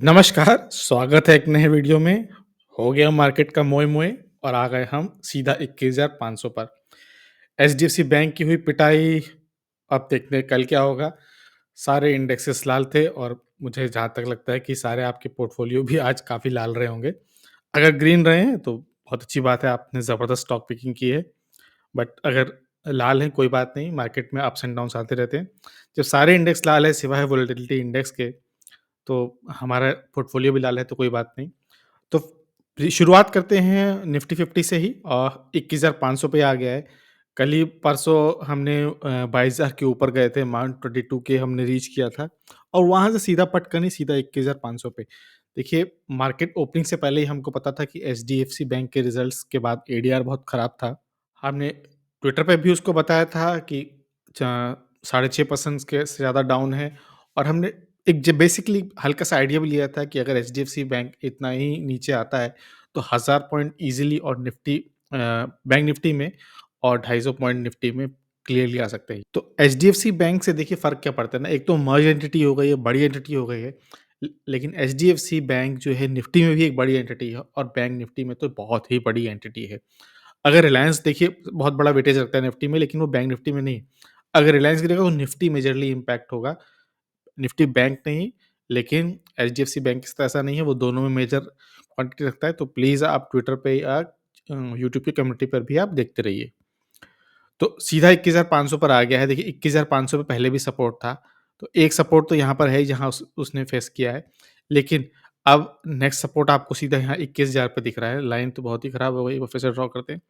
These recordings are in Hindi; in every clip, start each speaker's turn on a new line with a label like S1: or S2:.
S1: नमस्कार, स्वागत है एक नए वीडियो में। हो गया मार्केट का मोए-मोए और आ गए हम सीधा 21,500 पर। एचडीएफसी बैंक की हुई पिटाई, अब देखते हैं कल क्या होगा। सारे इंडेक्सेस लाल थे और मुझे जहाँ तक लगता है कि सारे आपके पोर्टफोलियो भी आज काफ़ी लाल रहे होंगे। अगर ग्रीन रहे हैं तो बहुत अच्छी बात है, आपने ज़बरदस्त स्टॉक पिकिंग की है। बट अगर लाल हैं कोई बात नहीं, मार्केट में अप्स एंड डाउन्स आते रहते हैं। जब सारे इंडेक्स लाल है सिवाय वोलेटिलिटी इंडेक्स के, तो हमारा पोर्टफोलियो भी लाल है तो कोई बात नहीं। तो शुरुआत करते हैं निफ्टी 50 से ही 21,500 पे आ गया है। कल ही परसों हमने 22,000 के ऊपर गए थे, माउंट 22 के हमने रीच किया था और वहाँ से सीधा पटकन ही सीधा 21,500 पे। देखिए, मार्केट ओपनिंग से पहले ही हमको पता था कि एचडीएफसी बैंक के रिजल्ट्स के बाद एडीआर बहुत खराब था। हमने ट्विटर पे भी उसको बताया था कि साढ़े 6% के से ज़्यादा डाउन है और हमने एक जो बेसिकली हल्का-सा आइडिया भी लिया था कि अगर एचडीएफसी बैंक इतना ही नीचे आता है, तो 1000 पॉइंट ईज़िली और बैंक निफ्टी में और 250 पॉइंट निफ्टी में क्लियरली आ सकते हैं। तो एचडीएफसी बैंक से देखिए फ़र्क क्या पड़ता है ना, एक तो मर्ज एंटिटी हो गई है, बड़ी एंटिटी हो गई है। लेकिन एचडीएफसी बैंक जो है निफ्टी में भी एक बड़ी एंटिटी है और बैंक निफ्टी में तो बहुत ही बड़ी एंटिटी है। अगर रिलायंस देखिए बहुत बड़ा वेटेज रखता है निफ्टी में, लेकिन वो बैंक निफ्टी में नहीं। अगर रिलायंस गिरेगा तो निफ्टी मेजरली इम्पैक्ट होगा। निफ्टी बैंक नहीं, लेकिन एचडीएफसी बैंक की तरह ऐसा नहीं है, वो दोनों में मेजर क्वांटिटी रखता है। तो प्लीज़ आप ट्विटर पे या यूट्यूब की कम्युनिटी पर भी आप देखते रहिए। तो सीधा 21,500 पर आ गया है। देखिए 21,500 पे पहले भी सपोर्ट था। तो एक सपोर्ट तो यहाँ पर है ही जहाँ उसने फेस किया है। लेकिन अब नेक्स्ट सपोर्ट आपको सीधा यहाँ 21,000 पे दिख रहा है। लाइन तो बहुत ही खराब हो गई, वो फिर से ड्रॉ करते हैं।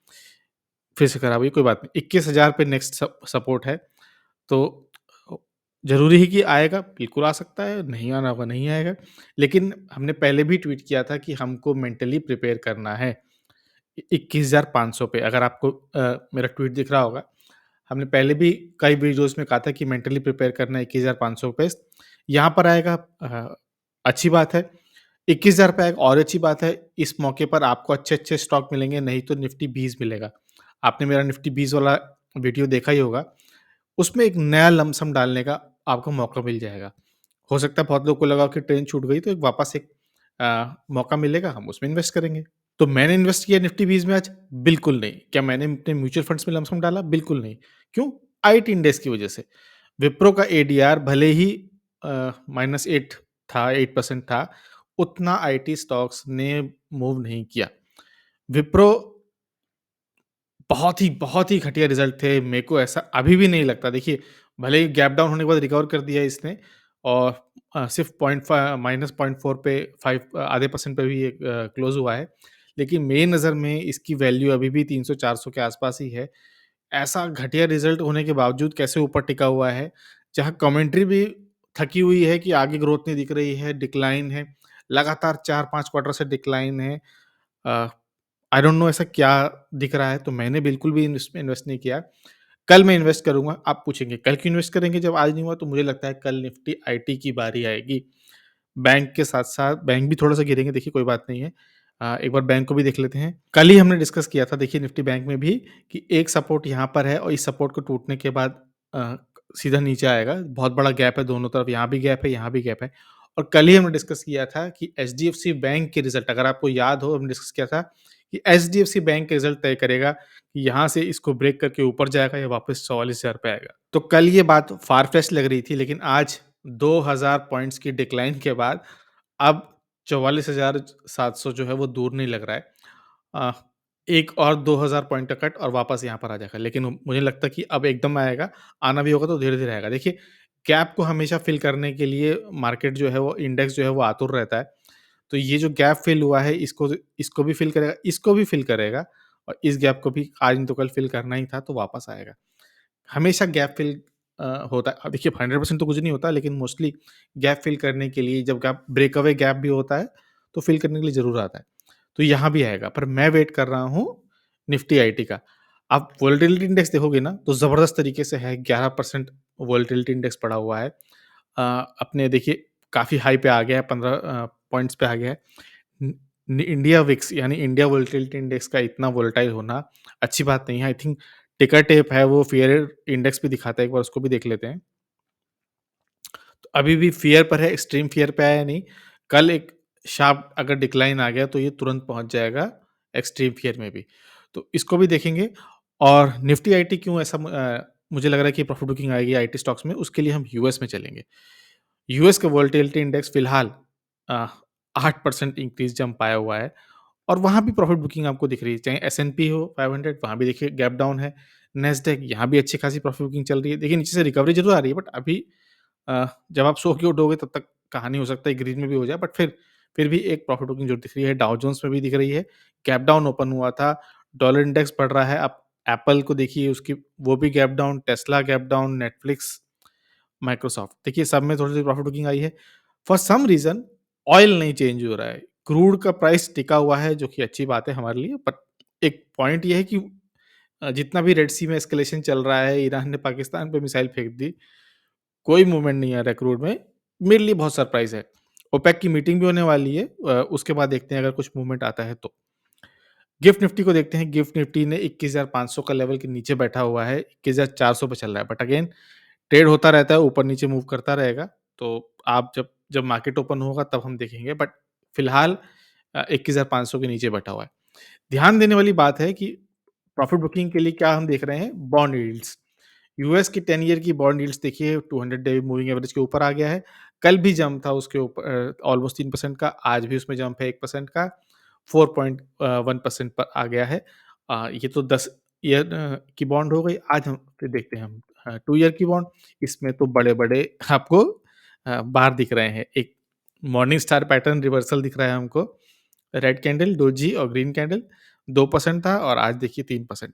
S1: फिर से खराब हुई, कोई बात नहीं। 21,000 पे नेक्स्ट सपोर्ट है। तो ज़रूरी है कि आएगा, बिल्कुल आ सकता है, नहीं आना होगा, नहीं आएगा। लेकिन हमने पहले भी ट्वीट किया था कि हमको मेंटली प्रिपेयर करना है। 21,500 पे अगर आपको मेरा ट्वीट दिख रहा होगा, हमने पहले भी कई वीडियोज़ में कहा था कि मेंटली प्रिपेयर करना है 21,500 पे। यहाँ पर आएगा, अच्छी बात है। 21,000 पे आएगा और अच्छी बात है। इस मौके पर आपको अच्छे-अच्छे स्टॉक मिलेंगे, नहीं तो निफ्टी 20 मिलेगा। आपने मेरा निफ्टी 20 वाला वीडियो देखा ही होगा। उसमें एक नया लमसम डालने का आपको मौका मिल जाएगा। हो सकता है बहुत लोगों को लगा कि ट्रेन छूट गई, तो एक वापस एक मौका मिलेगा, हम उसमें इन्वेस्ट करेंगे। तो मैंने इन्वेस्ट किया निफ्टी 20 में आज? बिल्कुल नहीं। क्या मैंने अपने म्यूचुअल फंड्स में लमसम डाला? बिल्कुल नहीं। क्यों? आईटी इंडेक्स की वजह से। विप्रो का एडीआर भले ही -8 था, 8% था, उतना आईटी स्टॉक्स ने मूव नहीं किया। विप्रो बहुत ही घटिया रिज़ल्ट थे। मेरे को ऐसा अभी भी नहीं लगता। देखिए, भले ही गैप डाउन होने के बाद रिकवर कर दिया इसने और सिर्फ़ -0.4 पे 5 आधे परसेंट पे भी ये क्लोज़ हुआ है। लेकिन मेरी नज़र में इसकी वैल्यू अभी भी 300-400 के आस-पास ही है। ऐसा घटिया रिज़ल्ट होने के बावजूद कैसे ऊपर टिका हुआ है, जहाँ कमेंट्री भी थकी हुई है कि आगे ग्रोथ नहीं दिख रही है, डिक्लाइन है। लगातार 4-5 क्वार्टर से डिक्लाइन है। अ, आई डोंट नो ऐसा क्या दिख रहा है, तो मैंने बिल्कुल भी इसमें इन्वेस्ट नहीं किया। कल मैं इन्वेस्ट करूँगा। आप पूछेंगे कल क्यों इन्वेस्ट करेंगे जब आज नहीं हुआ? तो मुझे लगता है कल निफ्टी आईटी की बारी आएगी। बैंक के साथ-साथ बैंक भी थोड़ा-सा गिरेंगे, देखिए कोई बात नहीं है। एक बार बैंक को भी देख लेते हैं। कल ही हमने डिस्कस किया था देखिए निफ्टी बैंक में भी कि एक सपोर्ट यहाँ पर है और इस सपोर्ट को टूटने के बाद सीधा नीचे आएगा। बहुत बड़ा गैप है दोनों तरफ, यहाँ भी गैप है, यहाँ भी गैप है। और कल ही हमने डिस्कस किया था कि एचडीएफसी बैंक के रिज़ल्ट, अगर आपको याद हो, हमने डिस्कस किया था कि एचडीएफसी बैंक के रिज़ल्ट तय करेगा कि यहाँ से इसको ब्रेक करके ऊपर जाएगा या वापस 44,000 पे आएगा। तो कल ये बात फार-फेच्ड लग रही थी, लेकिन आज 2,000 पॉइंट्स की डिक्लाइन के बाद अब 44,700 जो है वो दूर नहीं लग रहा है। अ, एक और 2,000 पॉइंट का कट और वापस यहाँ पर आ जाएगा। लेकिन मुझे लगता है कि अब एकदम आएगा, आना भी होगा तो धीरे-धीरे आएगा। देखिए, गैप को हमेशा फ़िल करने के लिए मार्केट जो है वो इंडेक्स जो है वो आतुर रहता है। तो ये जो गैप फ़िल हुआ है इसको इसको भी फ़िल करेगा, इसको भी फ़िल करेगा और इस गैप को भी आज नहीं तो कल फ़िल करना ही था तो वापस आएगा। हमेशा गैप फ़िल होता है। अब देखिए 100% तो कुछ नहीं होता, लेकिन मोस्टली गैप फ़िल करने के लिए जब गैप ब्रेकअवे गैप भी होता है, तो फ़िल करने के लिए ज़रूर आता है। तो यहाँ भी आएगा, पर मैं वेट कर रहा हूँ निफ्टी आईटी का। आप वोलेटिलिटी इंडेक्स देखोगे ना, तो ज़बरदस्त तरीके से है, 11% वोलेटिलिटी इंडेक्स पड़ा हुआ है। अ, अपने देखिए काफ़ी हाई पे आ गया है, 15 पॉइंट्स पे आ गया है। न इंडिया विक्स यानी इंडिया वोलेटिलिटी इंडेक्स का इतना वोलेटाइल होना अच्छी बात नहीं है। आई थिंक टिकर टेप है वो फियर इंडेक्स भी दिखाता है, एक बार उसको भी देख लेते हैं। तो अभी भी फियर पर है, एक्सट्रीम फियर पे आया नहीं। कल एक शार्प अगर डिक्लाइन आ गया तो ये तुरंत पहुँच जाएगा एक्सट्रीम फ़ियर में भी। तो इसको भी देखेंगे और निफ्टी आईटी क्यों ऐसा मुझे लग रहा है कि प्रॉफिट बुकिंग आएगी आईटी स्टॉक्स में, उसके लिए हम यूएस में चलेंगे। यूएस का वोलेटिलिटी इंडेक्स फिलहाल अ, 8% इंक्रीज़ जंप आया हुआ है और वहाँ भी प्रॉफिट बुकिंग आपको दिख रही है। चाहे एसएनपी हो 500 वहाँ भी देखिए गैप डाउन है। नास्डैक यहाँ भी अच्छी खासी प्रॉफिट बुकिंग चल रही है। देखिए नीचे से रिकवरी ज़रूर आ रही है बट अभी जब आप सो के उठोगे तब तक कहानी हो सकता है ग्रीन में भी हो जाए बट फिर भी एक प्रॉफिट बुकिंग जो दिख रही है डाउ जोन्स में भी दिख रही है। गैप डाउन ओपन हुआ था, डॉलर इंडेक्स बढ़ रहा है। आप एप्पल को देखिए उसकी वो भी gap down, Tesla gap down, Netflix, Microsoft देखिए सब में थोड़ी-सी प्रॉफिट बुकिंग आई है। फॉर सम रीज़न ऑयल नहीं चेंज हो रहा है। क्रूड का प्राइस टिका हुआ है जो कि अच्छी बात है हमारे लिए बट एक पॉइंट ये है कि जितना भी रेड सी में एस्केलेशन चल रहा है, ईरान ने पाकिस्तान पे मिसाइल फेंक दी, कोई मूवमेंट नहीं आ रहा है क्रूड में। मेरे लिए बहुत सरप्राइज़ है। ओपेक की मीटिंग भी होने वाली है उसके बाद देखते हैं अगर कुछ मूवमेंट आता है तो। गिफ्ट निफ्टी को देखते हैं, गिफ्ट निफ्टी ने 21,500 का लेवल के नीचे बैठा हुआ है, 21,400 पे चल रहा है बट अगेन ट्रेड होता रहता है, ऊपर-नीचे मूव करता रहेगा। तो आप जब जब मार्केट ओपन होगा तब हम देखेंगे बट फिलहाल 21,500 के नीचे बैठा हुआ है। ध्यान देने वाली बात है कि प्रॉफिट बुकिंग के लिए क्या हम देख रहे हैं, बॉन्ड यील्ड्स। यूएस की 10 ईयर की बॉन्ड यील्ड्स देखिए 200 डे मूविंग एवरेज के ऊपर आ गया है। कल भी जंप था उसके ऊपर ऑलमोस्ट 3% का, आज भी उसमें जंप है 1% का, 4.1% पर आ गया है। ये तो 10 ईयर की बॉन्ड हो गई। आज हम फिर देखते हैं हम 2 ईयर की बॉन्ड, इसमें तो बड़े-बड़े आपको बार दिख रहे हैं। एक मॉर्निंग स्टार पैटर्न रिवर्सल दिख रहा है हमको। रेड कैंडल, डोजी और ग्रीन कैंडल 2% था और आज देखिए 3%।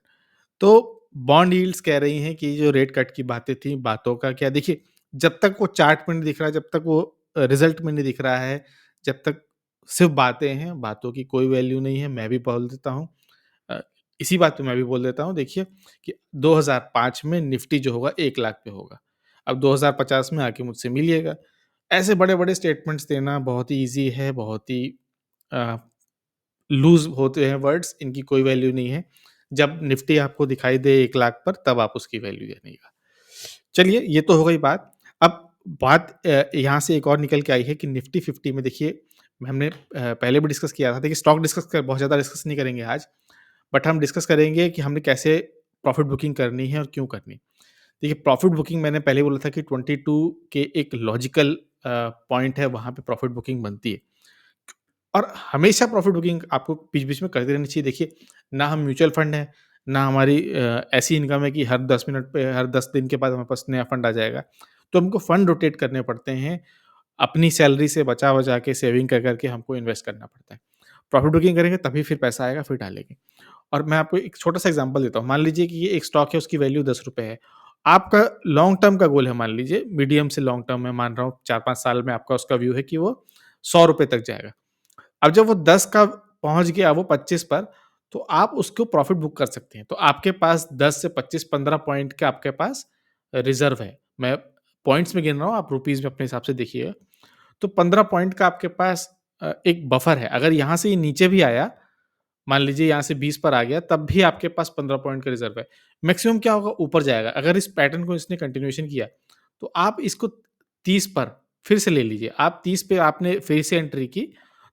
S1: तो बॉन्ड यील्ड्स कह रही हैं कि जो रेट कट की बातें थी, बातों का क्या देखिए, जब तक वो चार्ट में नहीं दिख रहा है, जब तक वो रिज़ल्ट में नहीं दिख रहा है, जब तक सिर्फ़ बातें हैं, बातों की कोई वैल्यू नहीं है। मैं भी बोल देता हूँ अ, इसी बात पे मैं भी बोल देता हूँ देखिए कि 2005 में निफ्टी जो होगा 1 लाख पे होगा। अब 2050 में आके मुझसे मिलिएगा। ऐसे बड़े-बड़े स्टेटमेंट्स देना बहुत ही ईज़ी है, बहुत ही अ लूज़ होते हैं वर्ड्स, इनकी कोई वैल्यू नहीं है। जब निफ्टी आपको दिखाई दे 1 लाख पर तब आप उसकी वैल्यू जानिएगा। चलिए ये तो हो गई बात। अब बात यहाँ से एक और निकल के आई है कि निफ्टी 50 में देखिए हमने पहले भी डिस्कस किया था। देखिए स्टॉक डिस्कस कर बहुत ज़्यादा डिस्कस नहीं करेंगे आज, बट हम डिस्कस करेंगे कि हमने कैसे प्रॉफिट बुकिंग करनी है और क्यों करनी है। देखिए प्रॉफिट बुकिंग मैंने पहले बोला था कि 22 के एक लॉजिकल पॉइंट है वहाँ पे प्रॉफिट बुकिंग बनती है। और हमेशा प्रॉफिट बुकिंग आपको बीच-बीच में करते रहनी चाहिए। देखिए, ना हम म्यूचुअल फंड है, ना हमारी ऐसी इनकम है कि हर 10 मिनट पे, हर 10 दिन के बाद हमारे पास नया फंड आ जाएगा। तो हमको फंड रोटेट करने पड़ते हैं। अपनी सैलरी से बचा-वचा के, सेविंग कर के हमको इन्वेस्ट करना पड़ता है। प्रॉफिट बुकिंग करेंगे तभी फिर पैसा आएगा, फिर डालेंगे। और मैं आपको एक छोटा-सा एग्ज़ाम्पल देता हूँ। मान लीजिए कि ये एक स्टॉक है, उसकी वैल्यू ₹10 है। आपका लॉन्ग टर्म का गोल है मान लीजिए, मीडियम से लॉन्ग टर्म मैं मान रहा हूँ 4-5 साल में आपका उसका व्यू है कि वो ₹100 तक जाएगा। अब जब वो 10 का पहुँच गया वो 25 पर, तो आप उसको प्रॉफ़िट बुक कर सकते हैं। तो आपके पास 10 से 25, 15 पॉइंट का आपके पास रिज़र्व है। मैं पॉइंट्स में गिन रहा हूँ, आप रुपीज़ में अपने हिसाब से देखिएगा। तो 15 पॉइंट का आपके पास एक बफर है। अगर यहाँ से ये नीचे भी आया, मान लीजिए यहाँ से 20 पर आ गया, तब भी आपके पास 15 पॉइंट का रिज़र्व है। मैक्सिमम क्या होगा, ऊपर जाएगा। अगर इस पैटर्न को इसने कंटिन्यूएशन किया, तो आप इसको 30 पर फिर से ले लीजिए। आप 30 पे आपने फिर से एंट्री की,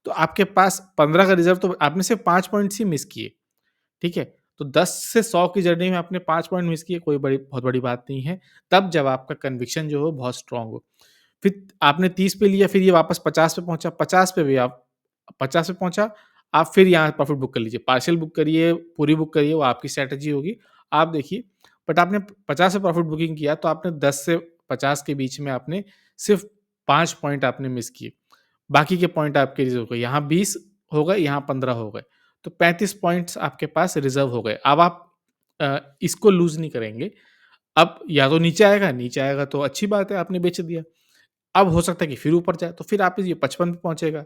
S1: तो आपके पास 15 का रिज़र्व, तो आपने सिर्फ 5 पॉइंट्स ही मिस किए, ठीक है? तो 10 से 100 की जर्नी में आपने 5 पॉइंट मिस किए, कोई बहुत बड़ी बात नहीं है। तब जब आपका कन्विक्शन जो हो बहुत स्ट्रॉन्ग हो। फिर आपने 30 पे लिया, फिर ये वापस 50 पे पहुँचा, 50 पे भी आप 50 पे पहुँचा, आप फिर यहाँ प्रॉफ़िट बुक कर लीजिए। पार्शियल बुक करिए, पूरी बुक करिए, वो आपकी स्ट्रैटेजी होगी। आप देखिए, बट आपने 50 से प्रॉफ़िट बुकिंग किया, तो आपने 10 से 50 के बीच में आपने सिर्फ़ 5 पॉइंट आपने मिस किए। बाकी के पॉइंट आपके रिज़र्व हो गए। यहाँ 20 हो गए, यहाँ 15 हो गए। तो 35 पॉइंट्स आपके पास रिज़र्व हो गए। अब आप इसको लूज़ नहीं करेंगे। अब या तो नीचे आएगा तो अच्छी बात है, आपने बेच दिया। अब हो सकता है कि फिर ऊपर जाए, तो फिर आप ये 55 पे पहुँचेगा।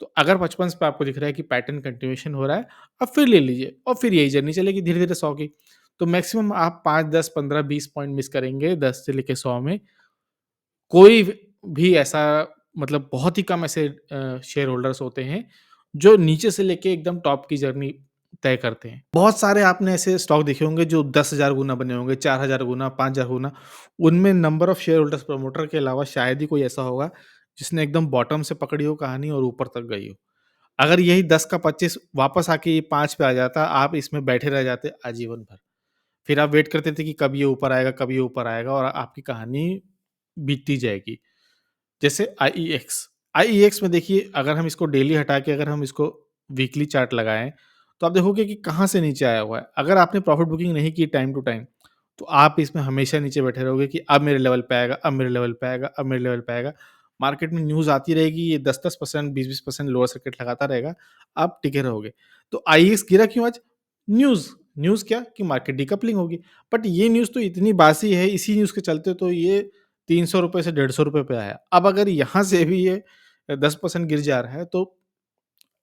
S1: तो अगर 55 पे आपको दिख रहा है कि पैटर्न कंटिन्यूएशन हो रहा है, अब फिर ले लीजिए और फिर यही जर्नी चलेगी धीरे-धीरे 100 की। तो मैक्सिमम आप 5, 10, 15, 20 पॉइंट मिस करेंगे 10 से लेके 100 में। कोई भी ऐसा मतलब बहुत ही कम ऐसे शेयर होल्डर्स होते हैं, जो नीचे से लेके एकदम टॉप की जर्नी तय करते हैं। बहुत सारे आपने ऐसे स्टॉक देखे होंगे जो 10,000 गुना बने होंगे, 4,000 गुना, 5,000 गुना। उनमें number of share holders promoter के अलावा शायद ही कोई ऐसा होगा, जिसने एकदम बॉटम से पकड़ी हो कहानी और ऊपर तक गई हो। अगर यही 10 का 25 वापस आके ये 5 पे आ जाता, आप इसमें बैठे रह जाते आजीवन भर। फिर आप वेट करते थे कि कब ये ऊपर आएगा, कब ये ऊपर आएगा और आपकी कहानी बीतती जाएगी। जैसे आईईएक्स, आईईएक्स में देखिए अगर हम इसको डेली हटा के अगर हम इसको वीकली चार्ट लगाएँ, तो आप देखोगे कि कहाँ से नीचे आया हुआ है। अगर आपने प्रॉफिट बुकिंग नहीं की टाइम टू टाइम, तो आप इसमें हमेशा नीचे बैठे रहोगे कि अब मेरे लेवल पे आएगा, अब मेरे लेवल पे आएगा, अब मेरे लेवल पे आएगा। मार्केट में न्यूज़ आती रहेगी, ये 10-10%, 20-20% लोअर सर्किट लगाता रहेगा, आप टिके रहोगे। तो आईईएक्स गिरा क्यों आज? न्यूज़, न्यूज़ क्या? कि मार्केट डिकपलिंग होगी। बट ये न्यूज़ तो इतनी बासी है, इसी न्यूज़ के चलते तो ये ₹300 से ₹150 पे आया। अब अगर यहाँ से भी ये 10% गिर जा रहा है तो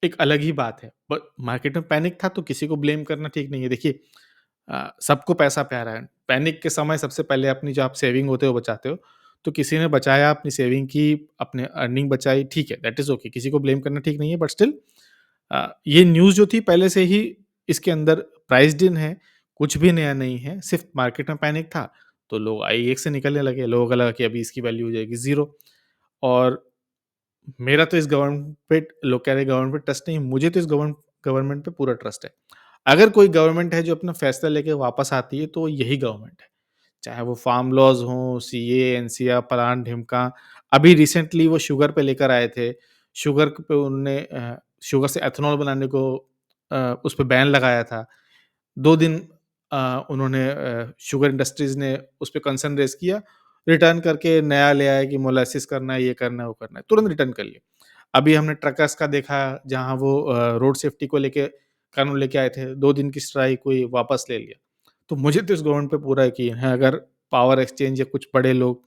S1: एक अलग ही बात है। ब मार्केट में पैनिक था तो किसी को ब्लेम करना ठीक नहीं है। देखिए सबको पैसा प्यारा है। पैनिक के समय सबसे पहले अपनी जो आप सेविंग होते हो बचाते हो, तो किसी ने बचाया अपनी सेविंग की, अपने अर्निंग बचाई, ठीक है, दैट इज़ ओके, किसी को ब्लेम करना ठीक नहीं है बट स्टिल ये न्यूज़ जो थी पहले से ही इसके अंदर प्राइस्ड इन है, कुछ भी नया नहीं है, सिर्फ़ मार्केट में पैनिक था, तो लोग आईएएक्स से निकलने लगे, लोगों को लगा कि अभी इसकी वैल्यू हो जाएगी ज़ीरो और मेरा तो इस गवर्नमेंट पे लोग कह रहे हैं गवर्नमेंट पे ट्रस्ट नहीं, मुझे तो इस गवर्नमेंट पे पूरा ट्रस्ट है। अगर कोई गवर्नमेंट है जो अपना फैसला लेके वापस आती है, तो यही गवर्नमेंट है। चाहे वो फार्म लॉज़ हों, सीए, एनसीआर, फलान-ढिमका, अभी रिसेंटली वो शुगर पे लेकर आए थे। शुगर पे उन्होंने शुगर से एथनॉल बनाने को उस पे बैन लगाया था। 2 दिन उन्होंने शुगर इंडस्ट्रीज़ ने उस पे कंसर्न रेज़ किया, रिटर्न करके नया ले आए कि मोलेसिस करना है, ये करना है, वो करना है, तुरंत रिटर्न कर लिया। अभी हमने ट्रकर्स का देखा जहाँ वो रोड सेफ्टी को लेके कानून लेके आए थे, 2 दिन की स्ट्राइक हुई, वापस ले लिया। तो मुझे तो इस गवर्नमेंट पे पूरा यकीन है, अगर पावर एक्सचेंज या कुछ बड़े लोग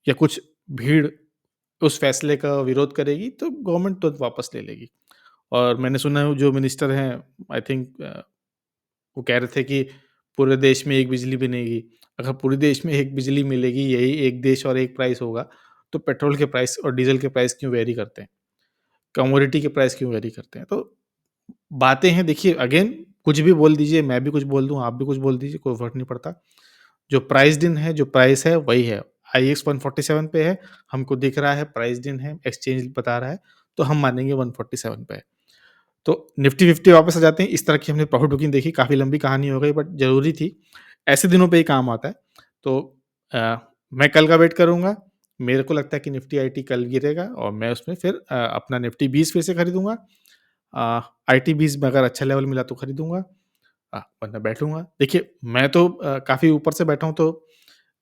S1: या कुछ भीड़ उस फैसले का विरोध करेगी, तो गवर्नमेंट तुरंत वापस ले लेगी। और मैंने सुना है जो मिनिस्टर हैं आई थिंक वो कह रहे थे कि पूरे देश में एक बिजली बनेगी। अगर पूरे देश में एक बिजली मिलेगी, यही एक देश और एक प्राइस होगा, तो पेट्रोल के प्राइस और डीज़ल के प्राइस क्यों वेरी करते हैं? कमोडिटी के प्राइस क्यों वेरी करते हैं? तो बातें हैं देखिए अगेन कुछ भी बोल दीजिए, मैं भी कुछ बोल दूँ, आप भी कुछ बोल दीजिए, कोई फ़र्क नहीं पड़ता। जो प्राइस्ड इन है, जो प्राइस है वही है। आईएक्स 147 पे है, हमको दिख रहा है प्राइस्ड इन है, एक्सचेंज बता रहा है, तो हम मानेंगे 147 पे है। तो निफ्टी 50 वापस आ जाते हैं, इस तरह की हमने प्रॉफिट बुकिंग देखी, काफ़ी लंबी कहानी हो गई बट ज़रूरी थी। ऐसे दिनों पे ही काम आता है। तो अ, मैं कल का वेट करूँगा, मेरे को लगता है कि निफ्टी आईटी कल गिरेगा और मैं उसमें फिर अपना निफ्टी 20 फिर से खरीदूँगा। आईटी 20 में अगर अच्छा लेवल मिला तो खरीदूँगा वरना बैठूँगा। देखिए मैं तो काफ़ी ऊपर से बैठा हूँ तो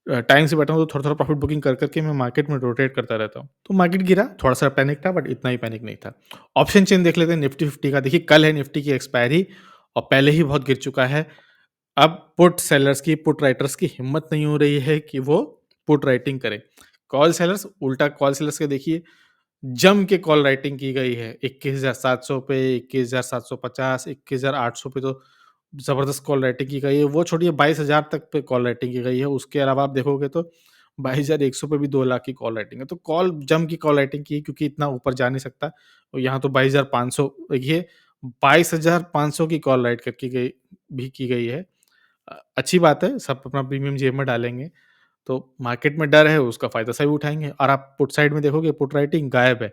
S1: टाइम से बैठा हूँ तो थोड़ा-थोड़ा प्रॉफिट बुकिंग कर के मैं मार्केट में रोटेट करता रहता हूँ। तो मार्केट गिरा, थोड़ा-सा पैनिक था बट इतना ही पैनिक नहीं था। ऑप्शन चेन देख लेते हैं निफ्टी 50 का। देखिए कल है निफ्टी की एक्सपायरी और पहले ही बहुत गिर चुका है। अब पुट सेलर्स की, पुट राइटर्स की हिम्मत नहीं हो रही है कि वो पुट राइटिंग करें। कॉल सेलर्स उल्टा कॉल सेलर्स के देखिए जम के कॉल राइटिंग की गई है। 21,700 पे, 21,750, 21,800 पे तो ज़बरदस्त कॉल राइटिंग की गई है। वो छोड़िए 22,000 तक पे कॉल राइटिंग की गई है। उसके अलावा आप देखोगे तो 22,100 पे भी 2 लाख की कॉल राइटिंग है। तो कॉल जम की कॉल राइटिंग की है क्योंकि इतना ऊपर जा नहीं सकता। और यहाँ तो 22,500 देखिए 22,500 की कॉल राइट करके गई भी की गई है। अच्छी बात है, सब अपना प्रीमियम जेब में डालेंगे। तो मार्केट में डर है, उसका फ़ायदा सभी उठाएँगे और आप पुट साइड में देखोगे पुट राइटिंग गायब है।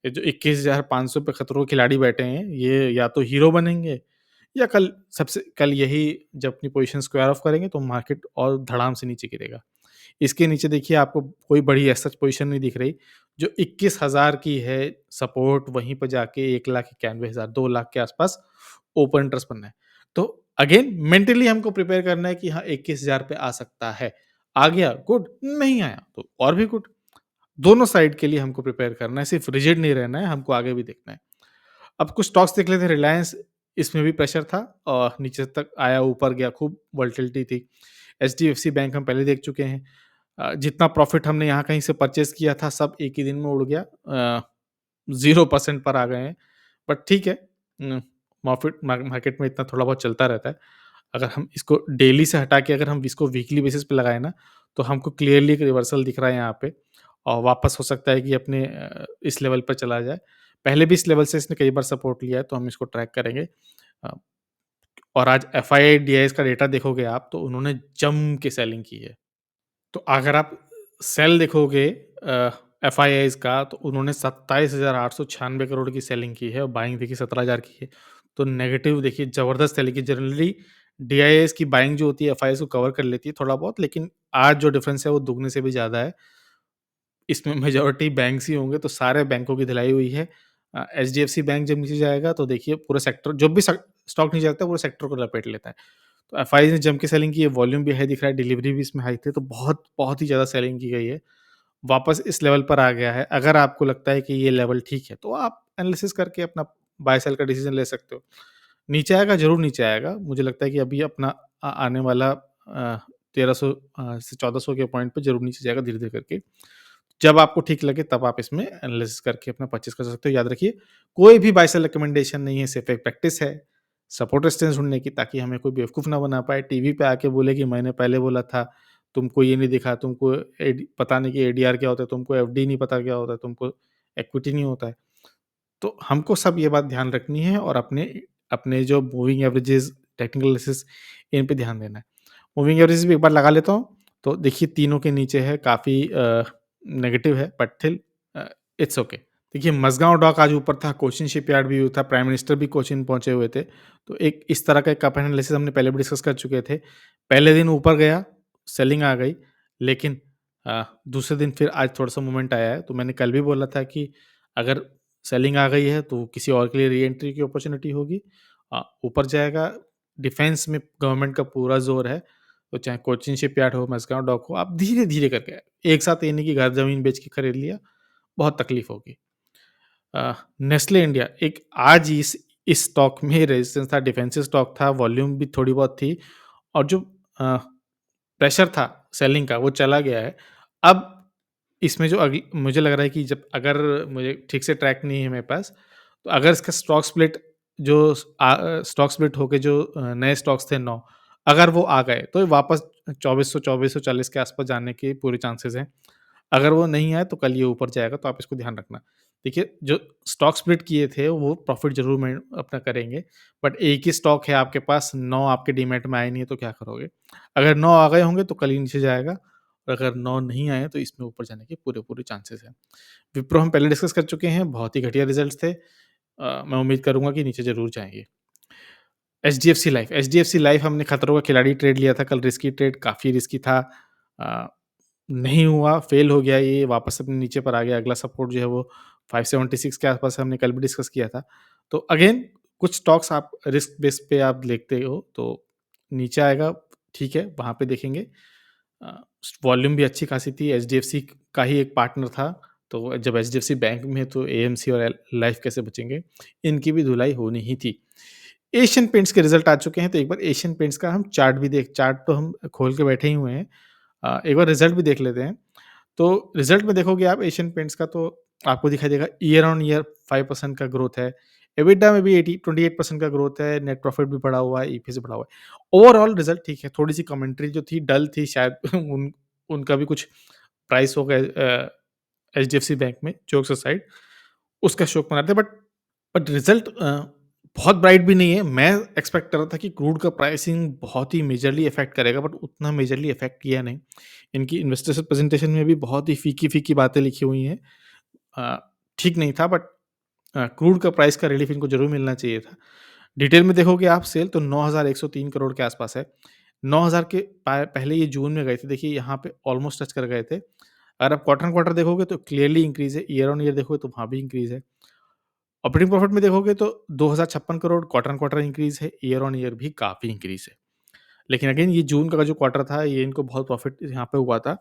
S1: ये जो 21,500 पे खतरों के खिलाड़ी बैठे हैं, ये या तो हीरो बनेंगे या कल यही जब अपनी पोज़ीशन स्क्वायर ऑफ करेंगे तो मार्केट और धड़ाम से नीचे गिरेगा। इसके नीचे देखिए आपको कोई बड़ी एज़ सच पोज़ीशन नहीं दिख रही। जो 21,000 की है सपोर्ट वहीं पे जाके 1,91,000 2 लाख के आस-पास ओपन इंटरेस्ट बनना है। तो अगेन मेंटली हमको प्रिपेयर करना है कि हाँ 21,000 पे आ सकता है। आ गया गुड, नहीं आया तो और भी गुड। दोनों साइड के लिए हमको प्रिपेयर करना है, सिर्फ रिजिड नहीं रहना है, हमको आगे भी देखना है। अब कुछ स्टॉक्स देख लेते हैं, रिलायंस इसमें भी प्रेशर था और नीचे तक आया, ऊपर गया, खूब वोलेटिलिटी थी। एचडीएफसी बैंक हम पहले देख चुके हैं। जितना प्रॉफिट हमने यहाँ कहीं से परचेज़ किया था, सब एक ही दिन में उड़ गया। 0% पर आ गए हैं, बट ठीक है मार्केट में इतना थोड़ा बहुत चलता रहता है। अगर हम इसको डेली से हटा के अगर हम इसको वीकली बेसिस पे लगाएँ ना, तो हमको क्लियरली एक रिवर्सल दिख रहा है यहाँ पे और वापस हो सकता है कि अपने इस लेवल पर चला जाए। पहले भी इस लेवल से इसने कई बार सपोर्ट लिया है, तो हम इसको ट्रैक करेंगे। अ, और आज एफआईआई-डीआईज़ का डेटा देखोगे आप, तो उन्होंने जम के सेलिंग की है। तो अगर आप सेल देखोगे एफआईआईज़ का, तो उन्होंने 27,896 करोड़ की सेलिंग की है और बाइंग देखिए 17,000 की है। तो नेगेटिव देखिए ज़बरदस्त सेलिंग की। जनरली डीआईएस की बाइंग जो होती है एफआईआईज़ को कवर कर लेती है थोड़ा बहुत, लेकिन आज जो डिफरेंस है वो दुगने से भी ज़्यादा है। इसमें मेजॉरिटी बैंक्स ही होंगे, तो सारे बैंकों की धुलाई हुई है। एचडीएफसी बैंक जब नीचे जाएगा तो देखिए पूरा सेक्टर, जब भी स्टॉक नीचे जाता है पूरे सेक्टर को लपेट लेता है। तो एफआईआईज़ ने जम के सेलिंग की है, वॉल्यूम भी हाई दिख रहा है, डिलीवरी भी इसमें हाई थी, तो बहुत बहुत ही ज़्यादा सेलिंग की गई है। वापस इस लेवल पर आ गया है। अगर आपको लगता है कि ये लेवल ठीक है, तो आप एनालिसिस करके अपना बाय सेल का डिसीजन ले सकते हो। नीचे आएगा, ज़रूर नीचे आएगा। मुझे लगता है कि अभी अपना आने वाला 1300 से 1400 के पॉइंट पे ज़रूर नीचे जाएगा धीरे-धीरे करके। जब आपको ठीक लगे तब आप इसमें एनालिसिस करके अपना परचेज़ कर सकते हो। याद रखिए, कोई भी बाय सेल रिकमेंडेशन नहीं है, सिर्फ़ एक प्रैक्टिस है, सपोर्ट रेजिस्टेंस ढूँढने की, ताकि हमें कोई बेवकूफ़ ना बना पाए। टीवी पे आके बोले कि मैंने पहले बोला था, तुमको ये नहीं दिखा, तुमको पता नहीं कि एडीआर क्या होता है, तुमको एफडी नहीं पता क्या होता है, तुमको इक्विटी नहीं होता है। तो हमको सब ये बात ध्यान रखनी है और अपने अपने जो मूविंग एवरेजेस, टेक्निकल एनालिसिस, इन पे ध्यान देना है। मूविंग एवरेजेस भी एक बार लगा लेता हूँ, तो देखिए तीनों के नीचे है, काफ़ी नेगेटिव है, but still a, it's okay. देखिए मज़गाँव डॉक आज ऊपर था, कोचिन शिपयार्ड भी था, प्राइम मिनिस्टर भी कोचिन पहुँचे हुए थे। तो एक इस तरह का एक कप एनालिसिस हमने पहले भी डिस्कस कर चुके थे। पहले दिन ऊपर गया, सेलिंग आ गई, लेकिन दूसरे दिन फिर आज थोड़ा-सा मूवमेंट आया है। तो मैंने कल भी बोला था कि अगर सेलिंग आ गई है तो किसी और के लिए री-एंट्री की अपॉर्च्युनिटी होगी। ऊपर जाएगा, डिफेंस में गवर्नमेंट का पूरा ज़ोर है, तो चाहे कोचिन शिपयार्ड हो, मज़गाँव डॉक हो, आप धीरे-धीरे करके, एक साथ ये नहीं कि घर ज़मीन बेच के खरीद लिया, बहुत तकलीफ होगी। नेस्ले इंडिया एक आज इस स्टॉक में रेजिस्टेंस था, डिफेंसिव स्टॉक था, वॉल्यूम भी थोड़ी बहुत थी और जो अ, प्रेशर था सेलिंग का वो चला गया है। अब इसमें जो अगली मुझे लग रहा है कि जब अगर मुझे ठीक से ट्रैक नहीं है मेरे पास, तो अगर इसका स्टॉक स्प्लिट होके जो नए स्टॉक्स थे 9, अगर वो आ गए, तो ये वापस 2400-2440 के आसपास जाने के पूरे चांसेस हैं। अगर वो नहीं आए, तो कल ये ऊपर जाएगा, तो आप इसको ध्यान रखना। देखिए, जो स्टॉक स्प्लिट किए थे, वो प्रॉफ़िट ज़रूर में अपना करेंगे, बट एक ही स्टॉक है आपके पास, 9 आपके डीमैट में आए नहीं है, तो क्या करोगे? अगर 9 आ गए होंगे, तो कल ही नीचे जाएगा और अगर 9 नहीं आए, तो इसमें ऊपर जाने के पूरे-पूरे चांसेस हैं। विप्रो हम पहले डिस्कस कर चुके हैं, बहुत ही घटिया रिज़ल्ट्स थे। मैं उम्मीद करूँगा कि नीचे ज़रूर जाएँगे। एचडीएफसी लाइफ हमने खतरों का खिलाड़ी ट्रेड लिया था, कल रिस्की ट्रेड, काफ़ी रिस्की था। अ, नहीं हुआ, फेल हो गया ये, वापस अपने नीचे पर आ गया। अगला सपोर्ट जो है वो 576 के आसपास है, हमने कल भी डिस्कस किया था। तो अगेन कुछ स्टॉक्स आप रिस्क बेस पे आप देखते हो, तो नीचे आएगा, ठीक है, वहाँ पे देखेंगे। अ, वॉल्यूम भी अच्छी खासी थी, एचडीएफसी का ही एक पार्टनर था, तो जब एचडीएफसी बैंक में है तो एएमसी और लाइफ कैसे बचेंगे? इनकी भी धुलाई होनी ही थी। एशियन पेंट्स के रिजल्ट आ चुके हैं, तो एक बार एशियन पेंट्स का हम चार्ट तो हम खोल के बैठे ही हुए हैं। एक बार रिजल्ट भी देख लेते हैं। तो रिजल्ट में देखोगे आप एशियन पेंट्स का, तो आपको दिखाई देगा ईयर ऑन ईयर 5% का ग्रोथ है। एबिटा में भी 28% का ग्रोथ है, नेट प्रॉफिट भी बढ़ा हुआ है, ईपीएस बढ़ा हुआ है। ओवरऑल रिजल्ट ठीक है, थोड़ी-सी कमेंट्री जो थी डल थी शायद उनका भी कुछ प्राइस हो गए एचडीएफसी बैंक में, जोक्स असाइड, उसका शौक मना रहे थे, बट रिजल्ट बहुत ब्राइट भी नहीं है। मैं एक्सपेक्ट कर रहा था कि क्रूड का प्राइसिंग बहुत ही मेजरली इफेक्ट करेगा, बट उतना मेजरली इफेक्ट किया नहीं। इनकी इन्वेस्टर्स प्रेजेंटेशन में भी बहुत ही फीकी-फीकी बातें लिखी हुई हैं। अ, ठीक नहीं था, बट क्रूड का प्राइस का रिलीफ इनको ज़रूर मिलना चाहिए था। डिटेल में देखोगे आप सेल, तो 9,103 करोड़ के आसपास है। 9,000 के पहले ये जून में गए थे, देखिए यहाँ पे ऑलमोस्ट टच कर गए थे। अगर आप क्वार्टर ऑन क्वार्टर देखोगे तो क्लियरली इंक्रीज़ है, ईयर ऑन ईयर देखोगे तो वहाँ भी इंक्रीज़ है। ऑपरेटिंग प्रॉफिट में देखोगे तो 2,056 crore quarter on quarter increase है, ईयर ऑन ईयर भी काफ़ी इंक्रीज़ है। लेकिन अगेन ये जून का जो क्वार्टर था, ये इनको बहुत प्रॉफिट यहाँ पे हुआ था।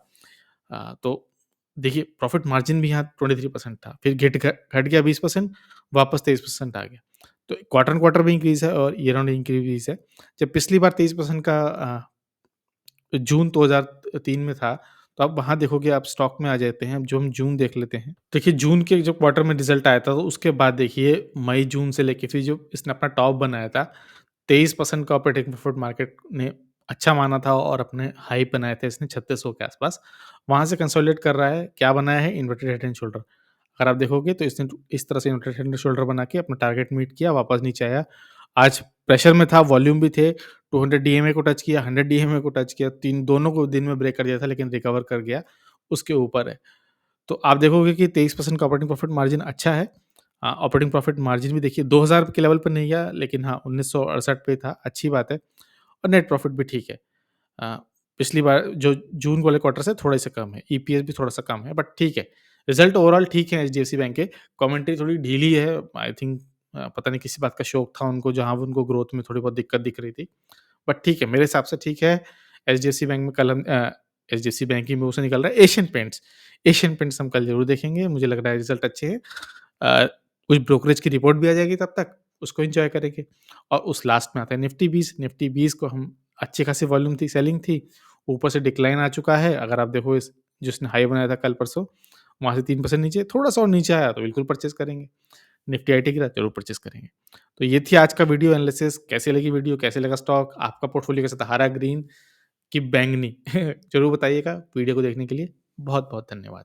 S1: तो देखिए प्रॉफिट मार्जिन भी यहाँ 23% था, फिर घट गया 20%, वापस 23% आ गया। तो क्वार्टर ऑन क्वार्टर भी इंक्रीज़ है और ईयर ऑन इंक्रीज़ है। जब पिछली बार 23% का जून 2003 में था, तो अब वहाँ देखोगे, आप स्टॉक में आ जाते हैं, जो हम जून देख लेते हैं। देखिए जून के जो क्वार्टर में रिज़ल्ट आया था, तो उसके बाद देखिए मई-जून से लेके फिर जो इसने अपना टॉप बनाया था, 23% का ऑपरेटिंग प्रॉफिट मार्केट ने अच्छा माना था और अपने हाई बनाए थे इसने 3600 के आसपास। वहाँ से कंसोलिडेट कर रहा है, क्या बनाया है? Inverted head and shoulder. अगर आप देखोगे तो इसने इस तरह से इन्वर्टेड हेड एंड शोल्डर बना के अपना टारगेट मीट किया, वापस नीचे आया। आज प्रेशर में था, वॉल्यूम भी थे, 200 डीएमए को टच किया, 100 डीएमए को टच किया, तीन दोनों को दिन में ब्रेक कर दिया था, लेकिन रिकवर कर गया, उसके ऊपर है। तो आप देखोगे कि 23% का ऑपरेटिंग प्रॉफिट मार्जिन अच्छा है। ऑपरेटिंग प्रॉफिट मार्जिन भी देखिए 2000 के लेवल पर नहीं गया, लेकिन हाँ 1968 पे था, अच्छी बात है। और नेट प्रॉफिट भी ठीक है। अ, पिछली बार जो जून वाले क्वार्टर से थोड़े से कम है, ईपीएस भी थोड़ा-सा कम है, बट ठीक है। रिज़ल्ट ओवरऑल ठीक है एचडीएफसी बैंक के। कमेंट्री थोड़ी ढीली है, आई थिंक पता नहीं किसी बात का शौक था उनको, जहाँ उनको ग्रोथ में थोड़ी बहुत दिक्कत दिख रही थी। बट ठीक है, मेरे हिसाब से ठीक है। एचडीएफसी बैंक में कल हम एचडीएफसी बैंक ही मुँह से निकल रहा है एशियन पेंट्स। एशियन पेंट्स हम कल ज़रूर देखेंगे, मुझे लग रहा है रिज़ल्ट अच्छे हैं। अ, कुछ ब्रोकरेज की रिपोर्ट भी आ जाएगी तब तक, उसको एन्जॉय करेंगे। और उस लास्ट में आता है निफ्टी 20। निफ्टी 20 को हम अच्छी खासी वॉल्यूम थी, सेलिंग थी, ऊपर से डिक्लाइन आ चुका है। अगर आप देखो इस जिसने हाई बनाया था कल परसों, वहाँ से 3% नीचे, थोड़ा-सा और नीचे आया तो बिल्कुल परचेज़ करेंगे। निफ्टी आईटी गिरा ज़रूर परचेज़ करेंगे। तो ये थी आज का वीडियो एनालिसिस। कैसी लगी वीडियो, कैसे लगा स्टॉक? आपका पोर्टफोलियो कैसा था? हरा, ग्रीन कि बैंगनी? ज़रूर बताइएगा। वीडियो को देखने के लिए बहुत-बहुत धन्यवाद।